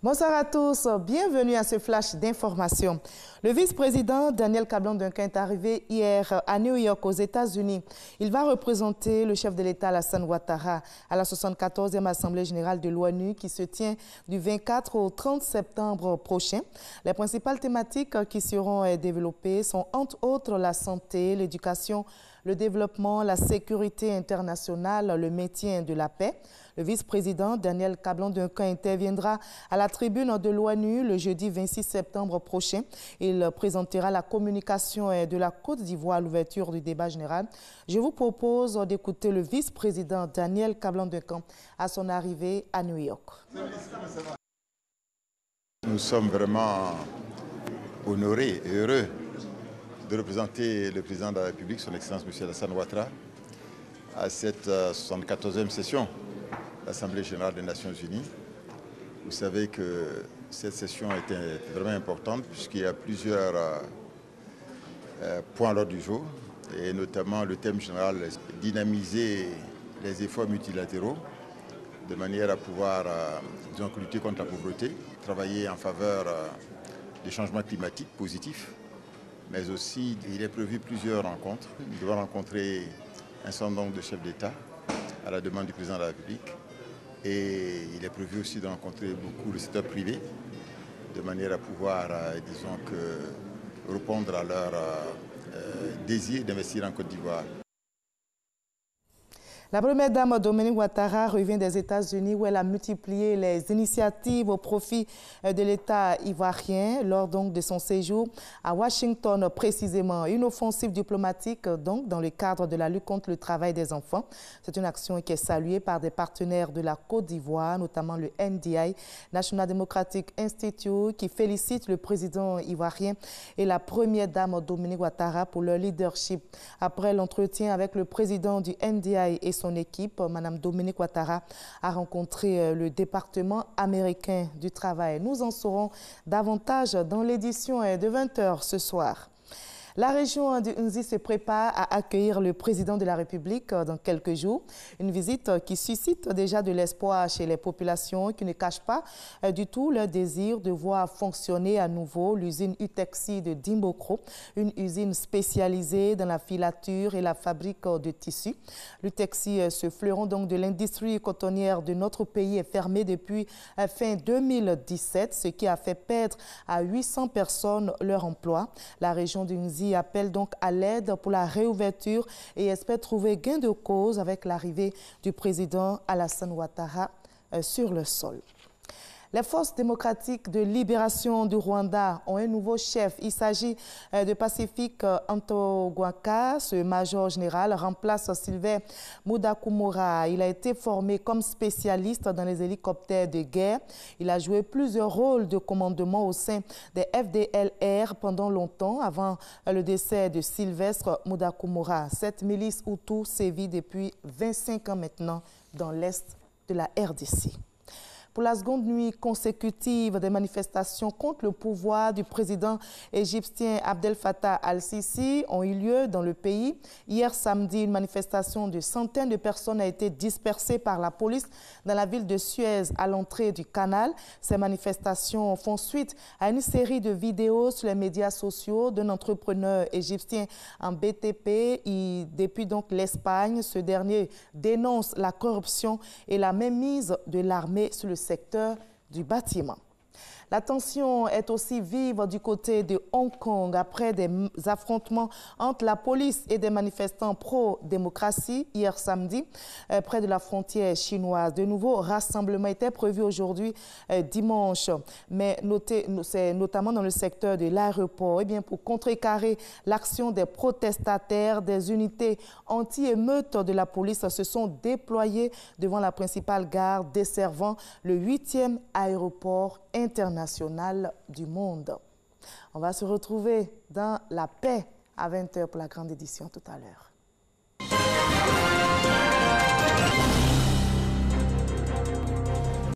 Bonsoir à tous, bienvenue à ce flash d'information. Le vice-président Daniel Kablan-Duncan est arrivé hier à New York aux États-Unis. Il va représenter le chef de l'État Alassane Ouattara à la 74e Assemblée générale de l'ONU qui se tient du 24 au 30 septembre prochain. Les principales thématiques qui seront développées sont entre autres la santé, l'éducation, le développement, la sécurité internationale, le maintien de la paix. Le vice-président Daniel Kablan-Duncan interviendra à la tribune de l'ONU le jeudi 26 septembre prochain. Il présentera la communication de la Côte d'Ivoire à l'ouverture du débat général. Je vous propose d'écouter le vice-président Daniel Kablan-Duncan à son arrivée à New York. Nous sommes vraiment honorés et heureux de représenter le président de la République, son Excellence M. Alassane Ouattara, à cette 74e session de l'Assemblée générale des Nations unies. Vous savez que cette session était vraiment importante puisqu'il y a plusieurs points à l'ordre du jour, et notamment le thème général, dynamiser les efforts multilatéraux de manière à pouvoir lutter contre la pauvreté, travailler en faveur des changements climatiques positifs. Mais aussi, il est prévu plusieurs rencontres. Nous devons rencontrer un certain nombre de chefs d'État à la demande du président de la République. Et il est prévu aussi de rencontrer beaucoup le secteur privé, de manière à pouvoir, disons que, répondre à leur désir d'investir en Côte d'Ivoire. La première dame Dominique Ouattara revient des États-Unis où elle a multiplié les initiatives au profit de l'État ivoirien lors donc de son séjour à Washington précisément. Une offensive diplomatique donc dans le cadre de la lutte contre le travail des enfants. C'est une action qui est saluée par des partenaires de la Côte d'Ivoire, notamment le NDI, National Democratic Institute, qui félicite le président ivoirien et la première dame Dominique Ouattara pour leur leadership. Après l'entretien avec le président du NDI et son équipe, Mme Dominique Ouattara a rencontré le département américain du travail. Nous en saurons davantage dans l'édition de 20h ce soir. La région de Nzi se prépare à accueillir le président de la République dans quelques jours. Une visite qui suscite déjà de l'espoir chez les populations qui ne cachent pas du tout leur désir de voir fonctionner à nouveau l'usine Utexi de Dimbokro, une usine spécialisée dans la filature et la fabrique de tissus. L'Utexi, ce fleuron donc de l'industrie cotonnière de notre pays, est fermé depuis fin 2017, ce qui a fait perdre à 800 personnes leur emploi. La région de Nzi appelle donc à l'aide pour la réouverture et espère trouver gain de cause avec l'arrivée du président Alassane Ouattara sur le sol. Les forces démocratiques de libération du Rwanda ont un nouveau chef. Il s'agit de Pacifique Antogwaka. Ce major général remplace Sylvain Mudakumura. Il a été formé comme spécialiste dans les hélicoptères de guerre. Il a joué plusieurs rôles de commandement au sein des FDLR pendant longtemps, avant le décès de Sylvestre Mudakumura. Cette milice Hutu sévit depuis 25 ans maintenant dans l'est de la RDC. Pour la seconde nuit consécutive, des manifestations contre le pouvoir du président égyptien Abdel Fattah al-Sisi ont eu lieu dans le pays. Hier samedi, une manifestation de centaines de personnes a été dispersée par la police dans la ville de Suez à l'entrée du canal. Ces manifestations font suite à une série de vidéos sur les médias sociaux d'un entrepreneur égyptien en BTP. Depuis donc l'Espagne, ce dernier dénonce la corruption et la mainmise de l'armée sur le secteur du bâtiment. La tension est aussi vive du côté de Hong Kong après des affrontements entre la police et des manifestants pro-démocratie hier samedi près de la frontière chinoise. De nouveaux rassemblements étaient prévus aujourd'hui dimanche, mais c'est notamment dans le secteur de l'aéroport. Eh bien, pour contrecarrer l'action des protestataires, des unités anti-émeutes de la police se sont déployées devant la principale gare desservant le 8e aéroport international du monde. On va se retrouver dans la paix à 20h pour la grande édition tout à l'heure.